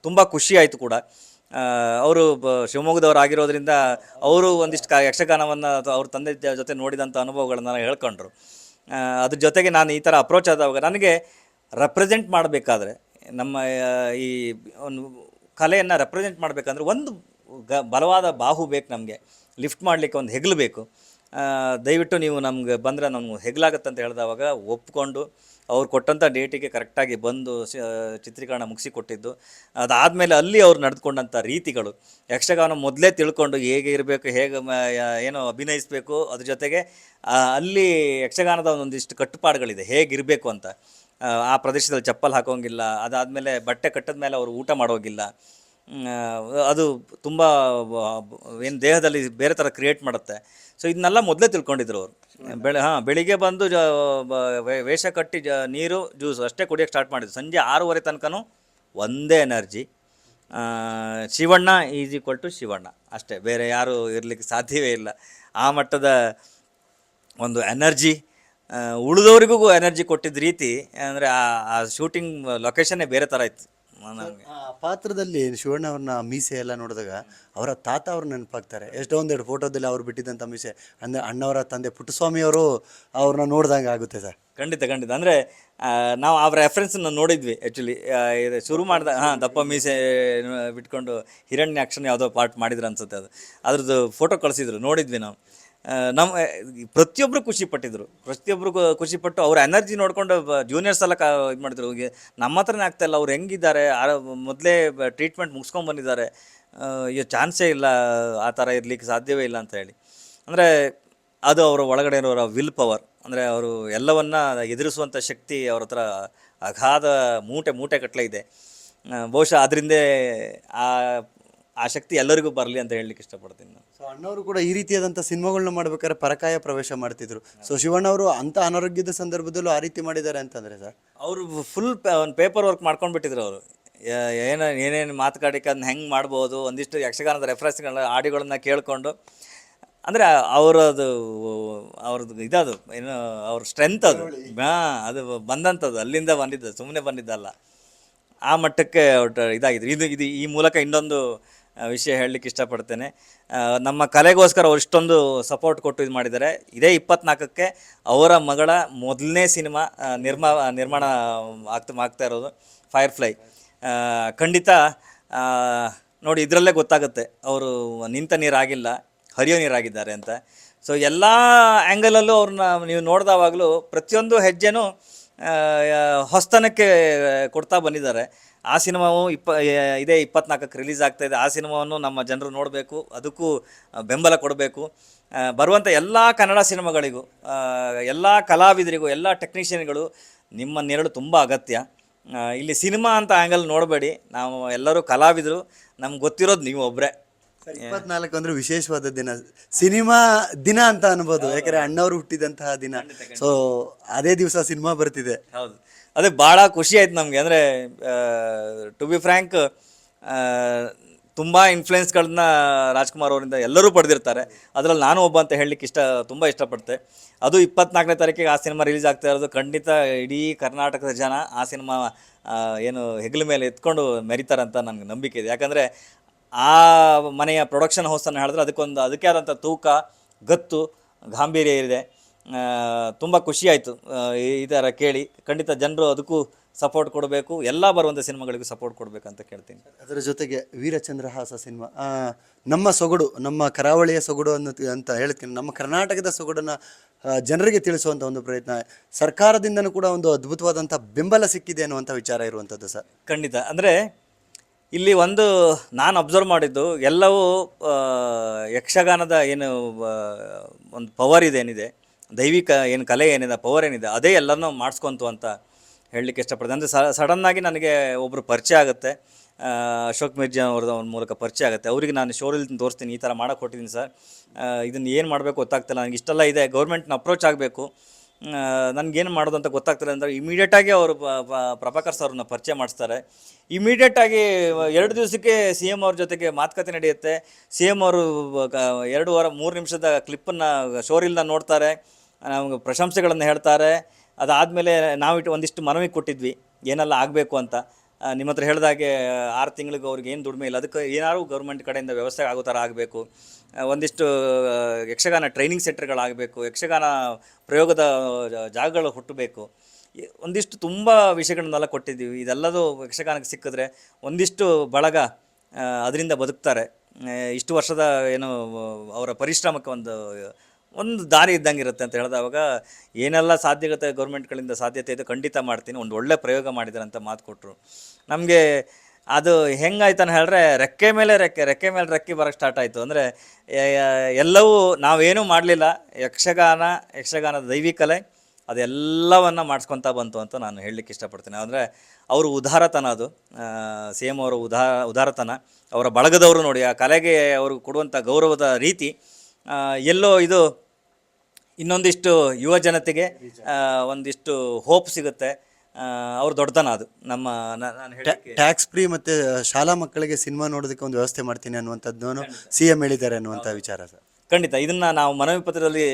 ತುಂಬ ಖುಷಿ ಆಯಿತು ಕೂಡ. ಅವರು ಶಿವಮೊಗ್ಗದವ್ರು ಆಗಿರೋದ್ರಿಂದ ಅವರು ಒಂದಿಷ್ಟು ಯಕ್ಷಗಾನವನ್ನು ಅವ್ರ ತಂದೆ ಜೊತೆ ನೋಡಿದಂಥ ಅನುಭವಗಳನ್ನ ಹೇಳ್ಕೊಂಡ್ರು. ಅದ್ರ ಜೊತೆಗೆ ನಾನು ಈ ಥರ ಅಪ್ರೋಚ್ ಆದವಾಗ ನನಗೆ ರೆಪ್ರೆಸೆಂಟ್ ಮಾಡಬೇಕಾದ್ರೆ, ನಮ್ಮ ಈ ಒಂದು ಕಲೆಯನ್ನು ರೆಪ್ರೆಸೆಂಟ್ ಮಾಡಬೇಕಂದ್ರೆ ಒಂದು ಬಲವಾದ ಬಾಹು ಬೇಕು ನಮಗೆ. ಲಿಫ್ಟ್ ಮಾಡಲಿಕ್ಕೆ ಒಂದು ಹೆಗಲು ಬೇಕು. ದಯವಿಟ್ಟು ನೀವು ನಮ್ಗೆ ಬಂದರೆ ನಮ್ಗೆ ಹೆಗಲಾಗತ್ತೆ ಅಂತ ಹೇಳಿದವಾಗ ಒಪ್ಕೊಂಡು ಅವ್ರು ಕೊಟ್ಟಂಥ ಡೇಟಿಗೆ ಕರೆಕ್ಟಾಗಿ ಬಂದು ಚಿತ್ರೀಕರಣ ಮುಗಿಸಿಕೊಟ್ಟಿದ್ದು. ಅದಾದಮೇಲೆ ಅಲ್ಲಿ ಅವ್ರು ನಡೆದುಕೊಂಡಂಥ ರೀತಿಗಳು, ಯಕ್ಷಗಾನ ಮೊದಲೇ ತಿಳ್ಕೊಂಡು ಹೇಗೆ ಇರಬೇಕು, ಹೇಗೆ ಏನೋ ಅಭಿನಯಿಸಬೇಕು, ಅದ್ರ ಜೊತೆಗೆ ಅಲ್ಲಿ ಯಕ್ಷಗಾನದ ಒಂದಿಷ್ಟು ಕಟ್ಟುಪಾಡುಗಳಿದೆ, ಹೇಗಿರಬೇಕು ಅಂತ. ಆ ಪ್ರದೇಶದಲ್ಲಿ ಚಪ್ಪಲ್ ಹಾಕೋಂಗಿಲ್ಲ, ಅದಾದಮೇಲೆ ಬಟ್ಟೆ ಕಟ್ಟಿದ ಮೇಲೆ ಅವರು ಊಟ ಮಾಡೋಂಗಿಲ್ಲ, ಅದು ತುಂಬ ಏನು ದೇಹದಲ್ಲಿ ಬೇರೆ ಥರ ಕ್ರಿಯೇಟ್ ಮಾಡುತ್ತೆ. ಸೊ ಇದನ್ನೆಲ್ಲ ಮೊದಲೇ ತಿಳ್ಕೊಂಡಿದ್ರು ಅವರು. ಬೆಳಿಗ್ಗೆ ಬಂದು ವೇಷ ಕಟ್ಟಿ ನೀರು ಜ್ಯೂಸು ಅಷ್ಟೇ ಕುಡಿಯೋಕ್ಕೆ ಸ್ಟಾರ್ಟ್ ಮಾಡಿದ್ರು. ಸಂಜೆ 6:30 ತನಕನೂ ಒಂದೇ energy. Shivanna is equal to Shivanna ಅಷ್ಟೇ, ಬೇರೆ ಯಾರೂ ಇರಲಿಕ್ಕೆ ಸಾಧ್ಯವೇ ಇಲ್ಲ. ಆ ಮಟ್ಟದ ಒಂದು ಎನರ್ಜಿ, ಉಳಿದವರಿಗೂ ಎನರ್ಜಿ ಕೊಟ್ಟಿದ್ದ ರೀತಿ ಅಂದರೆ ಆ ಶೂಟಿಂಗ್ ಲೊಕೇಶನ್ನೇ ಬೇರೆ ಥರ ಇತ್ತು ನನಗೆ. ಆ ಪಾತ್ರದಲ್ಲಿ ಶಿವಣ್ಣ ಅವ್ರನ್ನ ಮೀಸೆ ಎಲ್ಲ ನೋಡಿದಾಗ ಅವರ ತಾತ ಅವ್ರು ನೆನಪಾಗ್ತಾರೆ. ಎಷ್ಟೋ ಒಂದೆರಡು ಫೋಟೋದಲ್ಲಿ ಅವ್ರು ಬಿಟ್ಟಿದ್ದಂಥ ಮೀಸೆ ಅಂದರೆ ಅಣ್ಣವರ ತಂದೆ ಪುಟ್ಟಸ್ವಾಮಿ ಅವರು ಅವ್ರನ್ನ ನೋಡ್ದಂಗೆ ಆಗುತ್ತೆ ಸರ್. ಖಂಡಿತ ಖಂಡಿತ. ಅಂದರೆ ನಾವು ಆ ರೆಫರೆನ್ಸನ್ನು ನೋಡಿದ್ವಿ ಆ್ಯಕ್ಚುಲಿ. ಇದು ಶುರು ಮಾಡಿದಾಗ ದಪ್ಪ ಮೀಸೆ ಬಿಟ್ಕೊಂಡು ಹಿರಣ್ಯಾಕ್ಷನ್ ಯಾವುದೋ ಪಾರ್ಟ್ ಮಾಡಿದ್ರು ಅನ್ಸುತ್ತೆ. ಅದ್ರದ್ದು ಫೋಟೋ ಕಳಿಸಿದ್ರು, ನೋಡಿದ್ವಿ ನಾವು. ನಮ್ಮ ಪ್ರತಿಯೊಬ್ಬರು ಪ್ರತಿಯೊಬ್ಬರು ಖುಷಿಪಟ್ಟು ಅವ್ರ ಎನರ್ಜಿ ನೋಡಿಕೊಂಡು ಜೂನಿಯರ್ಸ್ ಎಲ್ಲ ಇದು ಮಾಡಿದ್ರು. ನಮ್ಮ ಹತ್ರನೇ ಆಗ್ತಾಯಿಲ್ಲ, ಅವ್ರು ಹೆಂಗಿದ್ದಾರೆ, ಮೊದಲೇ ಟ್ರೀಟ್ಮೆಂಟ್ ಮುಗಿಸ್ಕೊಂಡು ಬಂದಿದ್ದಾರೆ, ಈ ಚಾನ್ಸೇ ಇಲ್ಲ, ಆ ಥರ ಇರಲಿಕ್ಕೆ ಸಾಧ್ಯವೇ ಇಲ್ಲ ಅಂತ ಹೇಳಿ. ಅಂದರೆ ಅದು ಅವರ ಒಳಗಡೆ ಇರೋರ ವಿಲ್ ಪವರ್, ಅಂದರೆ ಅವರು ಎಲ್ಲವನ್ನ ಎದುರಿಸುವಂಥ ಶಕ್ತಿ ಅವ್ರ ಹತ್ರ ಅಗಾಧ ಮೂಟೆ ಕಟ್ಟಲೆ ಇದೆ. ಬಹುಶಃ ಅದರಿಂದೇ ಆ ಶಕ್ತಿ ಎಲ್ಲರಿಗೂ ಬರಲಿ ಅಂತ ಹೇಳಲಿಕ್ಕೆ ಇಷ್ಟಪಡ್ತೀನಿ ನಾನು. ಸೊ ಅಣ್ಣವರು ಕೂಡ ಈ ರೀತಿಯಾದಂಥ ಸಿನಿಮಾಗಳನ್ನ ಮಾಡ್ಬೇಕಾದ್ರೆ ಪರಕಾಯ ಪ್ರವೇಶ ಮಾಡ್ತಿದ್ರು. ಸೊ ಶಿವಣ್ಣ ಅವರು ಅಂಥ ಅನಾರೋಗ್ಯದ ಸಂದರ್ಭದಲ್ಲೂ ಆ ರೀತಿ ಮಾಡಿದ್ದಾರೆ ಅಂತಂದರೆ ಸರ್, ಅವರು ಫುಲ್ ಒಂದು ಪೇಪರ್ ವರ್ಕ್ ಮಾಡ್ಕೊಂಡು ಬಿಟ್ಟಿದ್ರು ಅವರು. ಏನೇನು ಮಾತುಕಾಡಿಕೆ ಅದನ್ನ ಹೆಂಗೆ ಮಾಡ್ಬೋದು, ಒಂದಿಷ್ಟು ಯಕ್ಷಗಾನದ ರೆಫರೆನ್ಸ್ಗಳನ್ನ ಆಡಿಗಳನ್ನ ಕೇಳಿಕೊಂಡು, ಅಂದರೆ ಅವ್ರದ್ದು ಇದದು ಏನು ಅವ್ರ ಸ್ಟ್ರೆಂತ್ ಅದು ಅದು ಬಂದಂಥದ್ದು, ಅಲ್ಲಿಂದ ಬಂದಿದ್ದು, ಸುಮ್ಮನೆ ಬಂದಿದ್ದಲ್ಲ. ಆ ಮಟ್ಟಕ್ಕೆ ಇದಾಗಿದ್ರು. ಇದು ಈ ಮೂಲಕ ಇನ್ನೊಂದು ವಿಷಯ ಹೇಳಲಿಕ್ಕೆ ಇಷ್ಟಪಡ್ತೇನೆ. ನಮ್ಮ ಕಲೆಗೋಸ್ಕರ ಅವ್ರು ಇಷ್ಟೊಂದು ಸಪೋರ್ಟ್ ಕೊಟ್ಟು ಇದು ಮಾಡಿದ್ದಾರೆ. ಇದೇ 24ಕ್ಕೆ ಅವರ ಮಗಳ ಮೊದಲನೇ ಸಿನಿಮಾ ನಿರ್ಮಾಣ ಆಗ್ತಾ ಇರೋದು, ಫೈರ್ಫ್ಲೈ. ಖಂಡಿತ ನೋಡಿ, ಇದರಲ್ಲೇ ಗೊತ್ತಾಗುತ್ತೆ ಅವರು ನಿಂತ ನೀರಾಗಿಲ್ಲ, ಹರಿಯೋ ನೀರಾಗಿದ್ದಾರೆ ಅಂತ. ಸೊ ಎಲ್ಲ ಆ್ಯಂಗಲಲ್ಲೂ ಅವ್ರನ್ನ ನೀವು ನೋಡಿದವಾಗಲೂ ಪ್ರತಿಯೊಂದು ಹೆಜ್ಜೆನೂ ಹೊಸತನಕ್ಕೆ ಕೊಡ್ತಾ ಬಂದಿದ್ದಾರೆ. ಆ ಸಿನಿಮಾವು ಇದೇ 24ಕ್ಕೆ ರಿಲೀಸ್ ಆಗ್ತಾಯಿದೆ. ಆ ಸಿನಿಮಾವನ್ನು ನಮ್ಮ ಜನರು ನೋಡಬೇಕು, ಅದಕ್ಕೂ ಬೆಂಬಲ ಕೊಡಬೇಕು. ಬರುವಂಥ ಎಲ್ಲ ಕನ್ನಡ ಸಿನಿಮಾಗಳಿಗೂ, ಎಲ್ಲ ಕಲಾವಿದರಿಗೂ, ಎಲ್ಲ ಟೆಕ್ನಿಷಿಯನ್ಗಳು ನಿಮ್ಮ ನೆರಳು ತುಂಬ ಅಗತ್ಯ. ಇಲ್ಲಿ ಸಿನಿಮಾ ಅಂತ ಆ್ಯಂಗಲ್ ನೋಡಬೇಡಿ, ನಾವು ಎಲ್ಲರೂ ಕಲಾವಿದರು, ನಮ್ಗೆ ಗೊತ್ತಿರೋದು ನೀವು ಒಬ್ಬರೇ. 24 ಅಂದರೆ ವಿಶೇಷವಾದ ದಿನ, ಸಿನಿಮಾ ದಿನ ಅಂತ ಅನ್ಬೋದು, ಯಾಕಂದರೆ ಅಣ್ಣವರು ಹುಟ್ಟಿದಂತಹ ದಿನ. ಸೊ ಅದೇ ದಿವಸ ಸಿನಿಮಾ ಬರ್ತಿದೆ. ಹೌದು, ಅದೇ ಭಾಳ ಖುಷಿ ಆಯ್ತು ನಮಗೆ. ಅಂದರೆ ಟು ಬಿ ಫ್ರ್ಯಾಂಕ್, ತುಂಬ ಇನ್ಫ್ಲುಯೆನ್ಸ್ಗಳನ್ನ ರಾಜ್ಕುಮಾರ್ ಅವರಿಂದ ಎಲ್ಲರೂ ಪಡೆದಿರ್ತಾರೆ. ಅದರಲ್ಲಿ ನಾನು ಒಬ್ಬ ಅಂತ ಹೇಳಲಿಕ್ಕೆ ತುಂಬ ಇಷ್ಟಪಡ್ತೆ. ಅದು 24ನೇ ತಾರೀಕಿಗೆ ಆ ಸಿನಿಮಾ ರಿಲೀಸ್ ಆಗ್ತಾ ಇರೋದು. ಖಂಡಿತ ಇಡೀ ಕರ್ನಾಟಕದ ಜನ ಆ ಸಿನಿಮಾ ಏನು ಹೆಗಲ ಮೇಲೆ ಎತ್ಕೊಂಡು ಮೆರಿತಾರಂತ ನನಗೆ ನಂಬಿಕೆ ಇದೆ. ಯಾಕಂದರೆ ಆ ಮನೆಯ ಪ್ರೊಡಕ್ಷನ್ ಹೌಸನ್ನು ಹೇಳಿದ್ರೆ ಅದಕ್ಕೆ ಆದಂಥ ತೂಕ, ಗತ್ತು, ಗಾಂಭೀರ್ಯ ಇದೆ. ತುಂಬ ಖುಷಿಯಾಯಿತು ಈ ಥರ ಕೇಳಿ. ಖಂಡಿತ ಜನರು ಅದಕ್ಕೂ ಸಪೋರ್ಟ್ ಕೊಡಬೇಕು, ಎಲ್ಲ ಬರುವಂಥ ಸಿನಿಮಾಗಳಿಗೂ ಸಪೋರ್ಟ್ ಕೊಡಬೇಕಂತ ಕೇಳ್ತೀನಿ. ಅದರ ಜೊತೆಗೆ ವೀರಚಂದ್ರಹಾಸ ಸಿನಿಮಾ ನಮ್ಮ ಸೊಗಡು, ನಮ್ಮ ಕರಾವಳಿಯ ಸೊಗಡು ಅಂತ ಹೇಳ್ತೀನಿ. ನಮ್ಮ ಕರ್ನಾಟಕದ ಸೊಗಡನ್ನು ಜನರಿಗೆ ತಿಳಿಸುವಂಥ ಒಂದು ಪ್ರಯತ್ನ, ಸರ್ಕಾರದಿಂದನೂ ಕೂಡ ಒಂದು ಅದ್ಭುತವಾದಂಥ ಬೆಂಬಲ ಸಿಕ್ಕಿದೆ ಅನ್ನುವಂಥ ವಿಚಾರ ಇರುವಂಥದ್ದು ಸರ್. ಖಂಡಿತ. ಅಂದರೆ ಇಲ್ಲಿ ನಾನು ಅಬ್ಸರ್ವ್ ಮಾಡಿದ್ದು, ಎಲ್ಲವೂ ಯಕ್ಷಗಾನದ ಏನು ಒಂದು ಪವರ್ ಏನಿದೆ, ದೈವಿಕ ಏನು ಕಲೆ ಏನಿದೆ, ಪವರ್ ಏನಿದೆ, ಅದೇ ಎಲ್ಲನೂ ಮಾಡಿಸ್ಕೊಂತು ಅಂತ ಹೇಳಲಿಕ್ಕೆ ಇಷ್ಟಪಡ್ತೀನಿ. ಅಂದರೆ ಸಡನ್ನಾಗಿ ನನಗೆ ಒಬ್ಬರು ಪರಿಚಯ ಆಗುತ್ತೆ, ಅಶೋಕ್ ಮಿರ್ಜಾ ಅವ್ರದ್ದು ಒಂದು ಮೂಲಕ ಪರಿಚಯ ಆಗುತ್ತೆ. ಅವರಿಗೆ ನಾನು ಶೋರಲ್ಲಿ ತೋರಿಸ್ತೀನಿ, ಈ ಥರ ಮಾಡೋಕ್ಕೆ ಕೊಟ್ಟಿದ್ದೀನಿ ಸರ್, ಇದನ್ನು ಏನು ಮಾಡಬೇಕು ಗೊತ್ತಾಗ್ತಿಲ್ಲ, ನನಗೆ ಇಷ್ಟೆಲ್ಲ ಇದೆ, ಗೌರ್ಮೆಂಟ್ನ ಅಪ್ರೋಚ್ ಆಗಬೇಕು, ನನಗೇನು ಮಾಡೋದು ಅಂತ ಗೊತ್ತಾಗ್ತಿಲ್ಲ ಅಂದರೆ ಇಮಿಡಿಯೇಟಾಗಿ ಅವರು ಪ್ರಭಾಕರ್ ಸರ್ ಅವ್ರನ್ನ ಪರಿಚಯ ಮಾಡಿಸ್ತಾರೆ. ಇಮಿಡಿಯೇಟಾಗಿ 2 ದಿವಸಕ್ಕೆ ಸಿ ಎಮ್ ಅವ್ರ ಜೊತೆಗೆ ಮಾತುಕತೆ ನಡೆಯುತ್ತೆ. ಸಿ ಎಮ್ ಅವರು 2-3 ನಿಮಿಷದ ಕ್ಲಿಪ್ಪನ್ನು ಶೋರಿಲ್ನ ನೋಡ್ತಾರೆ, ನಮಗೆ ಪ್ರಶಂಸೆಗಳನ್ನು ಹೇಳ್ತಾರೆ. ಅದಾದಮೇಲೆ ಒಂದಿಷ್ಟು ಮನವಿ ಕೊಟ್ಟಿದ್ವಿ ಏನೆಲ್ಲ ಆಗಬೇಕು ಅಂತ. ನಿಮ್ಮ ಹತ್ರ ಹೇಳಿದಾಗೆ 6 ತಿಂಗಳಿಗೆ ಅವ್ರಿಗೆ ಏನು ದುಡಿಮೆ ಇಲ್ಲ, ಅದಕ್ಕೆ ಏನಾದ್ರು ಗೌರ್ಮೆಂಟ್ ಕಡೆಯಿಂದ ವ್ಯವಸ್ಥೆ ಆಗೋ ಥರ ಆಗಬೇಕು. ಒಂದಿಷ್ಟು ಯಕ್ಷಗಾನ ಟ್ರೈನಿಂಗ್ ಸೆಂಟರ್ಗಳಾಗಬೇಕು, ಯಕ್ಷಗಾನ ಪ್ರಯೋಗದ ಜಾಗಗಳು ಹುಟ್ಟಬೇಕು, ಒಂದಿಷ್ಟು ತುಂಬ ವಿಷಯಗಳನ್ನೆಲ್ಲ ಕೊಟ್ಟಿದ್ದೀವಿ. ಇದೆಲ್ಲದೂ ಯಕ್ಷಗಾನಕ್ಕೆ ಸಿಕ್ಕಿದ್ರೆ ಒಂದಿಷ್ಟು ಬಳಗ ಅದರಿಂದ ಬದುಕ್ತಾರೆ. ಇಷ್ಟು ವರ್ಷದ ಏನು ಅವರ ಪರಿಶ್ರಮಕ್ಕೆ ಒಂದು ದಾರಿ ಇದ್ದಂಗೆ ಇರುತ್ತೆ ಅಂತ ಹೇಳಿದವಾಗ ಏನೆಲ್ಲ ಸಾಧ್ಯತೆ ಗೌರ್ಮೆಂಟ್ಗಳಿಂದ ಸಾಧ್ಯತೆ ಇದೆ ಖಂಡಿತ ಮಾಡ್ತೀನಿ. ಒಂದು ಒಳ್ಳೆ ಪ್ರಯೋಗ ಮಾಡಿದ್ದಾರೆ ಅಂತ ಮಾತು ಕೊಟ್ಟರು. ನಮಗೆ ಅದು ಹೆಂಗಾಯ್ತು ಅಂತ ಹೇಳಿದ್ರೆ ರೆಕ್ಕೆ ಮೇಲೆ ರೆಕ್ಕೆ ಬರೋಕ್ಕೆ ಸ್ಟಾರ್ಟ್ ಆಯಿತು. ಅಂದರೆ ಎಲ್ಲವೂ ನಾವೇನೂ ಮಾಡಲಿಲ್ಲ, ಯಕ್ಷಗಾನದ ದೈವಿಕಲೆ ಅದೆಲ್ಲವನ್ನು ಮಾಡಿಸ್ಕೊತಾ ಬಂತು ಅಂತ ನಾನು ಹೇಳಲಿಕ್ಕೆ ಇಷ್ಟಪಡ್ತೀನಿ. ಅಂದರೆ ಅವರು ಉದಾರತನ ಅದು, ಸಿ ಎಮ್ ಅವರ ಉದಾರತನ, ಅವರ ಬಳಗದವರು ನೋಡಿ ಆ ಕಲೆಗೆ ಅವರು ಕೊಡುವಂಥ ಗೌರವದ ರೀತಿ, ಎಲ್ಲೋ ಇದು ಇನ್ನೊಂದಿಷ್ಟು ಯುವ ಜನತೆಗೆ ಒಂದಿಷ್ಟು ಹೋಪ್ ಸಿಗುತ್ತೆ. ಅವ್ರ ದೊಡ್ಡತನ ಅದು ನಮ್ಮ ನಾನು ಹೇಳಕ್ಕೆ. ಟ್ಯಾಕ್ಸ್ ಫ್ರೀ ಮತ್ತು ಶಾಲಾ ಮಕ್ಕಳಿಗೆ ಸಿನಿಮಾ ನೋಡೋದಕ್ಕೆ ಒಂದು ವ್ಯವಸ್ಥೆ ಮಾಡ್ತೀನಿ ಅನ್ನುವಂಥದ್ದನ್ನು ಸಿ ಎಂ ಹೇಳಿದ್ದಾರೆ ಅನ್ನುವಂಥ ವಿಚಾರ ಸರ್. ಖಂಡಿತ ಇದನ್ನು ನಾವು ಮನವಿ ಪತ್ರದಲ್ಲಿ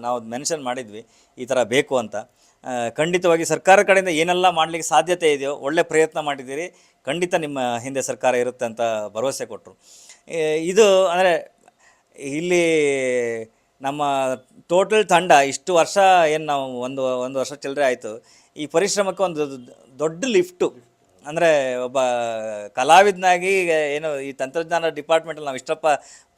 ನಾವು ಮೆನ್ಷನ್ ಮಾಡಿದ್ವಿ, ಈ ಥರ ಬೇಕು ಅಂತ. ಖಂಡಿತವಾಗಿ ಸರ್ಕಾರ ಕಡೆಯಿಂದ ಏನೆಲ್ಲ ಮಾಡಲಿಕ್ಕೆ ಸಾಧ್ಯತೆ ಇದೆಯೋ ಒಳ್ಳೆ ಪ್ರಯತ್ನ ಮಾಡಿದ್ದೀರಿ, ಖಂಡಿತ ನಿಮ್ಮ ಹಿಂದೆ ಸರ್ಕಾರ ಇರುತ್ತೆ ಅಂತ ಭರವಸೆ ಕೊಟ್ಟರು. ಇದು ಅಂದರೆ ಇಲ್ಲಿ ನಮ್ಮ ಟೋಟಲ್ ತಂಡ ಇಷ್ಟು ವರ್ಷ ಏನು ನಾವು ಒಂದು ವರ್ಷ ಚಿಲ್ಲರೆ ಆಯಿತು, ಈ ಪರಿಶ್ರಮಕ್ಕೆ ಒಂದು ದೊಡ್ಡ ಲಿಫ್ಟು. ಅಂದರೆ ಒಬ್ಬ ಕಲಾವಿದನಾಗಿ ಏನು ಈ ತಂತ್ರಜ್ಞಾನ ಡಿಪಾರ್ಟ್ಮೆಂಟಲ್ಲಿ ನಾವು ಇಷ್ಟಪ್ಪ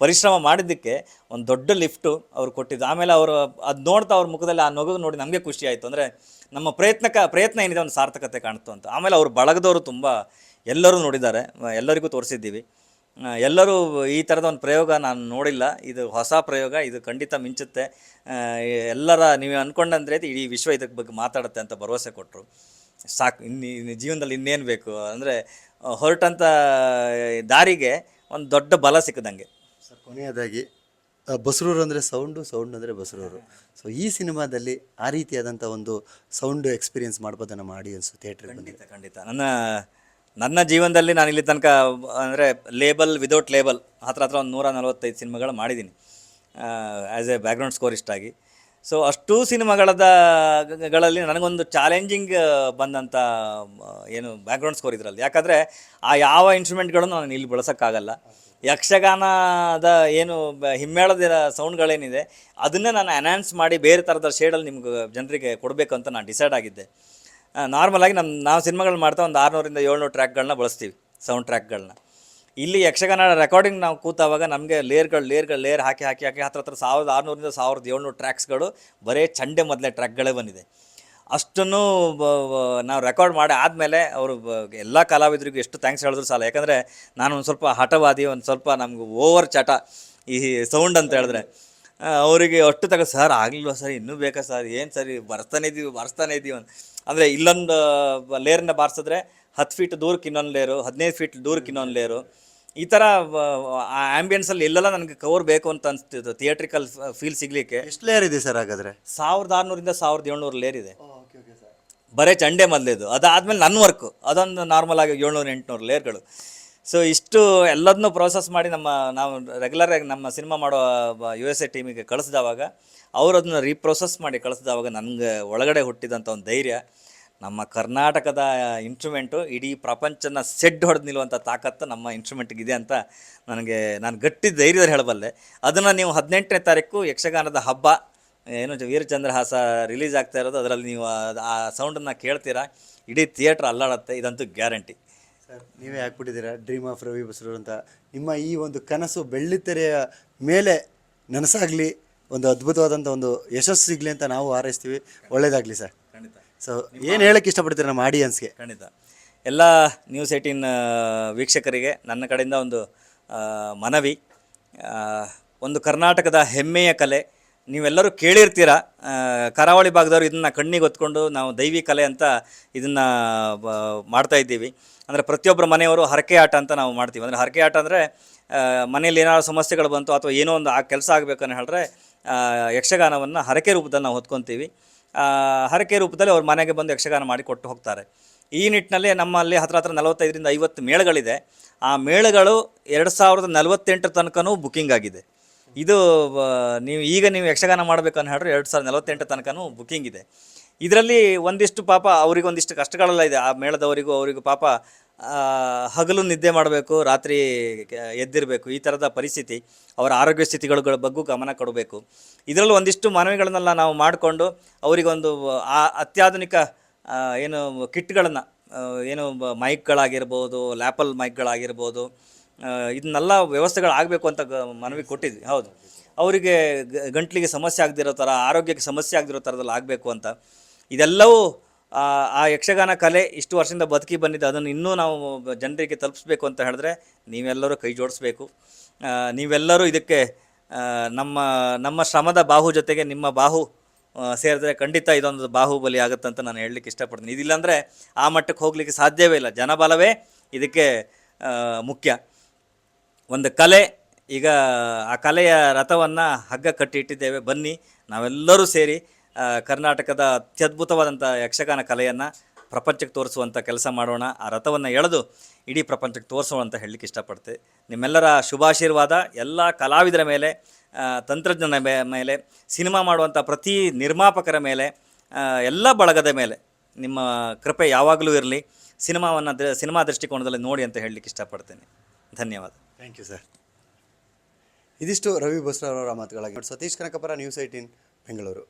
ಪರಿಶ್ರಮ ಮಾಡಿದ್ದಕ್ಕೆ ಒಂದು ದೊಡ್ಡ ಲಿಫ್ಟು ಅವ್ರು ಕೊಟ್ಟಿದ್ದು. ಆಮೇಲೆ ಅವರು ಅದು ನೋಡ್ತಾ ಅವ್ರ ಮುಖದಲ್ಲಿ ಆ ನಗು ನೋಡಿ ನಮಗೆ ಖುಷಿ ಆಯಿತು. ಅಂದರೆ ನಮ್ಮ ಪ್ರಯತ್ನ ಏನಿದೆ ಒಂದು ಸಾರ್ಥಕತೆ ಕಾಣ್ತು ಅಂತ. ಆಮೇಲೆ ಅವ್ರ ಬಳಗದವರು ತುಂಬ ಎಲ್ಲರೂ ನೋಡಿದ್ದಾರೆ, ಎಲ್ಲರಿಗೂ ತೋರಿಸಿದ್ದೀವಿ. ಎಲ್ಲರೂ ಈ ಥರದ ಒಂದು ಪ್ರಯೋಗ ನಾನು ನೋಡಿಲ್ಲ, ಇದು ಹೊಸ ಪ್ರಯೋಗ, ಇದು ಖಂಡಿತ ಮಿಂಚುತ್ತೆ, ಎಲ್ಲರ ನೀವು ಅಂದ್ಕೊಂಡಂದ್ರೆ ಇಡೀ ವಿಶ್ವ ಇದಕ್ಕೆ ಬಗ್ಗೆ ಮಾತಾಡುತ್ತೆ ಅಂತ ಭರವಸೆ ಕೊಟ್ಟರು. ಸಾಕು, ಇನ್ನು ಜೀವನದಲ್ಲಿ ಇನ್ನೇನು ಬೇಕು ಅಂದರೆ ಹೊರಟಂಥ ದಾರಿಗೆ ಒಂದು ದೊಡ್ಡ ಬಲ ಸಿಕ್ಕದಂಗೆ. ಸರ್, ಕೊನೆಯದಾಗಿ ಬಸರೂರು ಅಂದರೆ ಸೌಂಡು ಅಂದರೆ ಬಸರೂರು. ಸೊ ಈ ಸಿನಿಮಾದಲ್ಲಿ ಆ ರೀತಿಯಾದಂಥ ಒಂದು ಸೌಂಡ್ ಎಕ್ಸ್ಪೀರಿಯನ್ಸ್ ಮಾಡ್ಬೋದು ನಮ್ಮ ಆಡಿಯನ್ಸು ಥಿಯೇಟ್ರಿಗೆ ಬಂದಿದೆ. ಖಂಡಿತ ನನ್ನ ಜೀವನದಲ್ಲಿ ನಾನು ಇಲ್ಲಿ ತನಕ ಅಂದರೆ ಲೇಬಲ್ ವಿದೌಟ್ ಲೇಬಲ್ ಹತ್ರ ಒಂದು 145 ಸಿನಿಮಾಗಳು ಮಾಡಿದ್ದೀನಿ ಆ್ಯಸ್ ಎ ಬ್ಯಾಕ್ಗ್ರೌಂಡ್ ಸ್ಕೋರಿಸ್ಟ್ ಆಗಿ. ಸೊ ಅಷ್ಟೂ ಗಳಲ್ಲಿ ನನಗೊಂದು ಚಾಲೆಂಜಿಂಗ್ ಬಂದಂಥ ಏನು ಬ್ಯಾಕ್ಗ್ರೌಂಡ್ ಸ್ಕೋರ್ ಇದರಲ್ಲಿ. ಯಾಕಂದರೆ ಆ ಯಾವ ಇನ್ಸ್ಟ್ರೂಮೆಂಟ್ಗಳನ್ನು ನಾನು ಇಲ್ಲಿ ಬಳಸೋಕ್ಕಾಗಲ್ಲ. ಯಕ್ಷಗಾನದ ಏನು ಹಿಮ್ಮೇಳದ ಸೌಂಡ್ಗಳೇನಿದೆ ಅದನ್ನೇ ನಾನು ಎನ್ಹಾನ್ಸ್ ಮಾಡಿ ಬೇರೆ ಥರದ ಶೇಡಲ್ಲಿ ನಿಮ್ಗೆ ಜನರಿಗೆ ಕೊಡಬೇಕು ಅಂತ ನಾನು ಡಿಸೈಡ್ ಆಗಿದ್ದೆ. ನಾರ್ಮಲಾಗಿ ನಾವು ಸಿನಿಮಾಗಳು ಮಾಡ್ತಾ ಒಂದು 600ರಿಂದ 700 ಟ್ರ್ಯಾಕ್ಗಳನ್ನ ಬಳಸ್ತೀವಿ, ಸೌಂಡ್ ಟ್ರ್ಯಾಕ್ಗಳನ್ನ. ಇಲ್ಲಿ ಯಕ್ಷಗಾನ ರೆಕಾರ್ಡಿಂಗ್ ನಾವು ಕೂತಾವಾಗ ನಮಗೆ ಲೇಯರ್ ಹಾಕಿ ಹತ್ರ 1600ರಿಂದ 1700 ಟ್ರ್ಯಾಕ್ಸ್ಗಳು ಬರೀ ಚಂಡೆ ಮೊದಲೇ ಟ್ರ್ಯಾಕ್ಗಳೇ ಬಂದಿದೆ. ಅಷ್ಟನ್ನು ನಾವು ರೆಕಾರ್ಡ್ ಮಾಡಿ ಆದಮೇಲೆ ಅವರು ಎಲ್ಲ ಕಲಾವಿದರಿಗೂ ಎಷ್ಟು ಥ್ಯಾಂಕ್ಸ್ ಹೇಳಿದ್ರು ಸಾಲ. ಯಾಕಂದರೆ ನಾನು ಒಂದು ಸ್ವಲ್ಪ ಹಠವಾದಿ, ಒಂದು ಸ್ವಲ್ಪ ನಮ್ಗೆ ಓವರ್ ಚಟ ಈ ಸೌಂಡ್ ಅಂತ ಹೇಳಿದ್ರೆ. ಅವರಿಗೆ ಅಷ್ಟು ಸರ್ ಆಗಲಿಲ್ವ ಸರ್, ಇನ್ನೂ ಬೇಕಾ ಸರ್, ಏನು ಸರಿ ಬರ್ಸ್ತಾನೆ ಇದ್ದೀವಿ ಅಂತ. ಅಂದರೆ ಇಲ್ಲೊಂದು ಲೇಯರ್ನ ಬಾರಿಸಿದ್ರೆ 10 ಫೀಟ್ ದೂರಕ್ಕೆ ಇನ್ನೊಂದು ಲೇಯರು, 15 ಫೀಟ್ ದೂರಕ್ಕೆ ಇನ್ನೊಂದು ಲೇಯರು, ಈ ಥರ ಆ ಆ್ಯಂಬಿಯನ್ಸಲ್ಲಿ ಎಲ್ಲೆಲ್ಲ ನನಗೆ ಕವರ್ ಬೇಕು ಅಂತ ಅನಿಸ್ತಿತ್ತು. ಥಿಯೇಟ್ರಿಕಲ್ ಫೀಲ್ ಸಿಗಲಿಕ್ಕೆ. ಎಷ್ಟು ಲೇಯರ್ ಇದೆ ಸರ್ ಹಾಗಾದರೆ? 1600ರಿಂದ 1700 ಲೇಯರ್ ಇದೆ, ಬರೀ ಚಂಡೆ ಮೊದಲೇದು. ಅದಾದಮೇಲೆ ನನ್ನ ವರ್ಕು ಅದೊಂದು ನಾರ್ಮಲ್ ಆಗಿ 700-800 ಲೇಯರ್ಗಳು. ಸೊ ಇಷ್ಟು ಎಲ್ಲದನ್ನೂ ಪ್ರೋಸೆಸ್ ಮಾಡಿ ನಾವು ರೆಗ್ಯುಲರಾಗಿ ನಮ್ಮ ಸಿನಿಮಾ ಮಾಡೋ USA ಟೀಮಿಗೆ ಕಳಿಸಿದವಾಗ, ಅವರು ಅದನ್ನ ರೀಪ್ರೊಸೆಸ್ ಮಾಡಿ ಕಳಿಸಿದವಾಗ ನನಗೆ ಒಳಗಡೆ ಹುಟ್ಟಿದಂಥ ಒಂದು ಧೈರ್ಯ, ನಮ್ಮ ಕರ್ನಾಟಕದ ಇನ್ಸ್ಟ್ರೂಮೆಂಟು ಇಡೀ ಪ್ರಪಂಚನ ಸೆಡ್ ಹೊಡೆದು ನಿಲ್ಲುವಂಥ ತಾಕತ್ತು ನಮ್ಮ ಇನ್ಸ್ಟ್ರೂಮೆಂಟ್ಗಿದೆ ಅಂತ ನಾನು ಗಟ್ಟಿ ಧೈರ್ಯದಲ್ಲಿ ಹೇಳಬಲ್ಲೆ. ಅದನ್ನು ನೀವು 18ನೇ ತಾರೀಕು ಯಕ್ಷಗಾನದ ಹಬ್ಬ ಏನು ವೀರಚಂದ್ರಹಾಸ ರಿಲೀಸ್ ಆಗ್ತಾ ಇರೋದು, ಅದರಲ್ಲಿ ನೀವು ಆ ಸೌಂಡನ್ನು ಕೇಳ್ತೀರಾ, ಇಡೀ ಥಿಯೇಟ್ರ್ ಅಲ್ಲಾಡುತ್ತೆ, ಇದಂತೂ ಗ್ಯಾರಂಟಿ. ಸರ್, ನೀವೇ ಹಾಕ್ಬಿಟ್ಟಿದ್ದೀರಾ ಡ್ರೀಮ್ ಆಫ್ ರವಿ ಬಸರೂರು ಅಂತ. ನಿಮ್ಮ ಈ ಒಂದು ಕನಸು ಬೆಳ್ಳಿತೆರೆಯ ಮೇಲೆ ನನಸಾಗಲಿ, ಒಂದು ಅದ್ಭುತವಾದಂಥ ಒಂದು ಯಶಸ್ಸು ಸಿಗಲಿ ಅಂತ ನಾವು ಹಾರೈಸ್ತೀವಿ. ಒಳ್ಳೇದಾಗಲಿ ಸರ್. ಖಂಡಿತ. ಸೊ ಏನು ಹೇಳೋಕ್ಕೆ ಇಷ್ಟಪಡ್ತೀರಾ ನಮ್ಮ ಆಡಿಯನ್ಸ್ಗೆ? ಖಂಡಿತ ಎಲ್ಲ ನ್ಯೂಸ್ 18 ವೀಕ್ಷಕರಿಗೆ ನನ್ನ ಕಡೆಯಿಂದ ಒಂದು ಮನವಿ. ಒಂದು ಕರ್ನಾಟಕದ ಹೆಮ್ಮೆಯ ಕಲೆ, ನೀವೆಲ್ಲರೂ ಕೇಳಿರ್ತೀರ. ಕರಾವಳಿ ಭಾಗದವರು ಇದನ್ನು ಕಣ್ಣಿಗೆ ಹೊತ್ಕೊಂಡು ನಾವು ದೈವಿ ಕಲೆ ಅಂತ ಇದನ್ನು ಮಾಡ್ತಾಯಿದ್ದೀವಿ. ಅಂದರೆ ಪ್ರತಿಯೊಬ್ಬರ ಮನೆಯವರು ಹರಕೆ ಆಟ ಅಂತ ನಾವು ಮಾಡ್ತೀವಿ. ಅಂದರೆ ಹರಕೆ ಆಟ ಅಂದರೆ ಮನೆಯಲ್ಲಿ ಏನಾದ್ರು ಸಮಸ್ಯೆಗಳು ಬಂತು ಅಥವಾ ಏನೋ ಒಂದು ಕೆಲಸ ಆಗಬೇಕಂತ ಹೇಳಿದ್ರೆ ಯಕ್ಷಗಾನವನ್ನು ಹರಕೆ ರೂಪದಲ್ಲಿ ನಾವು ಹೊತ್ಕೊತೀವಿ. ಹರಕೆ ರೂಪದಲ್ಲಿ ಅವ್ರ ಮನೆಗೆ ಬಂದು ಯಕ್ಷಗಾನ ಮಾಡಿ ಕೊಟ್ಟು ಹೋಗ್ತಾರೆ. ಈ ನಿಟ್ಟಿನಲ್ಲಿ ನಮ್ಮಲ್ಲಿ ಹತ್ರ 45ರಿಂದ 50 ಮೇಳಗಳಿದೆ. ಆ ಮೇಳಗಳು 2048 ತನಕನೂ ಬುಕ್ಕಿಂಗ್ ಆಗಿದೆ. ಇದು ನೀವು ಯಕ್ಷಗಾನ ಮಾಡಬೇಕಂತ ಹೇಳಿದ್ರೆ 2048 ತನಕನೂ ಬುಕ್ಕಿಂಗ್ ಇದೆ. ಇದರಲ್ಲಿ ಒಂದಿಷ್ಟು ಪಾಪ ಅವರಿಗೆ ಒಂದಿಷ್ಟು ಕಷ್ಟಗಳೆಲ್ಲ ಇದೆ. ಆ ಮೇಳದವರಿಗೂ ಅವರಿಗೂ ಪಾಪ ಹಗಲು ನಿದ್ದೆ ಮಾಡಬೇಕು, ರಾತ್ರಿ ಎದ್ದಿರಬೇಕು, ಈ ಥರದ ಪರಿಸ್ಥಿತಿ. ಅವರ ಆರೋಗ್ಯ ಸ್ಥಿತಿಗಳ ಬಗ್ಗೂ ಗಮನ ಕೊಡಬೇಕು. ಇದರಲ್ಲಿ ಒಂದಿಷ್ಟು ಮನವಿಗಳನ್ನೆಲ್ಲ ನಾವು ಮಾಡಿಕೊಂಡು ಅವರಿಗೊಂದು ಅತ್ಯಾಧುನಿಕ ಏನು ಕಿಟ್ಗಳನ್ನು, ಏನು ಮೈಕ್ಗಳಾಗಿರ್ಬೋದು, ಲ್ಯಾಪಲ್ ಮೈಕ್ಗಳಾಗಿರ್ಬೋದು, ಇದನ್ನೆಲ್ಲ ವ್ಯವಸ್ಥೆಗಳಾಗಬೇಕು ಅಂತ ಮನವಿ ಕೊಟ್ಟಿದ್ವಿ. ಹೌದು, ಅವರಿಗೆ ಗಂಟ್ಲಿಗೆ ಸಮಸ್ಯೆ ಆಗದಿರೋ ಥರ, ಆರೋಗ್ಯಕ್ಕೆ ಸಮಸ್ಯೆ ಆಗದಿರೋ ಥರದಲ್ಲಿ ಆಗಬೇಕು ಅಂತ. ಇದೆಲ್ಲವೂ ಆ ಯಕ್ಷಗಾನ ಕಲೆ ಇಷ್ಟು ವರ್ಷದಿಂದ ಬದುಕಿ ಬಂದಿದೆ. ಅದನ್ನು ಇನ್ನೂ ನಾವು ಜನರಿಗೆ ತಲುಪಿಸ್ಬೇಕು ಅಂತ ಹೇಳಿದ್ರೆ ನೀವೆಲ್ಲರೂ ಕೈ ಜೋಡಿಸ್ಬೇಕು. ನೀವೆಲ್ಲರೂ ಇದಕ್ಕೆ ನಮ್ಮ ಶ್ರಮದ ಬಾಹು ಜೊತೆಗೆ ನಿಮ್ಮ ಬಾಹು ಸೇರಿದ್ರೆ ಖಂಡಿತ ಇದೊಂದು ಬಾಹುಬಲಿ ಆಗುತ್ತಂತ ನಾನು ಹೇಳಲಿಕ್ಕೆ ಇಷ್ಟಪಡ್ತೀನಿ. ಇದಿಲ್ಲಾಂದರೆ ಆ ಮಟ್ಟಕ್ಕೆ ಹೋಗಲಿಕ್ಕೆ ಸಾಧ್ಯವೇ ಇಲ್ಲ. ಜನಬಲವೇ ಇದಕ್ಕೆ ಮುಖ್ಯ. ಒಂದು ಕಲೆ, ಈಗ ಆ ಕಲೆಯ ರಥವನ್ನು ಹಗ್ಗ ಕಟ್ಟಿ ಇಟ್ಟಿದ್ದೇವೆ. ಬನ್ನಿ ನಾವೆಲ್ಲರೂ ಸೇರಿ ಕರ್ನಾಟಕದ ಅತ್ಯದ್ಭುತವಾದಂಥ ಯಕ್ಷಗಾನ ಕಲೆಯನ್ನು ಪ್ರಪಂಚಕ್ಕೆ ತೋರಿಸುವಂಥ ಕೆಲಸ ಮಾಡೋಣ. ಆ ರಥವನ್ನು ಎಳೆದು ಇಡೀ ಪ್ರಪಂಚಕ್ಕೆ ತೋರಿಸೋಣ ಅಂತ ಹೇಳಲಿಕ್ಕೆ ಇಷ್ಟಪಡ್ತೆ. ನಿಮ್ಮೆಲ್ಲರ ಶುಭಾಶೀರ್ವಾದ ಎಲ್ಲ ಕಲಾವಿದರ ಮೇಲೆ, ತಂತ್ರಜ್ಞನ ಮೇಲೆ, ಸಿನಿಮಾ ಮಾಡುವಂಥ ಪ್ರತಿ ನಿರ್ಮಾಪಕರ ಮೇಲೆ, ಎಲ್ಲ ಬಳಗದ ಮೇಲೆ ನಿಮ್ಮ ಕೃಪೆ ಯಾವಾಗಲೂ ಇರಲಿ. ಸಿನಿಮಾ ದೃಷ್ಟಿಕೋನದಲ್ಲಿ ನೋಡಿ ಅಂತ ಹೇಳಲಿಕ್ಕೆ ಇಷ್ಟಪಡ್ತೇನೆ. ಧನ್ಯವಾದ. Thank you sir. ಇದಿಷ್ಟು ರವಿ ಬಸ್ರವರ ಮಾತುಗಳಾಗಿ. ಸತೀಶ್ ಕನಕಪುರ, ನ್ಯೂಸ್ 18 ಬೆಂಗಳೂರು.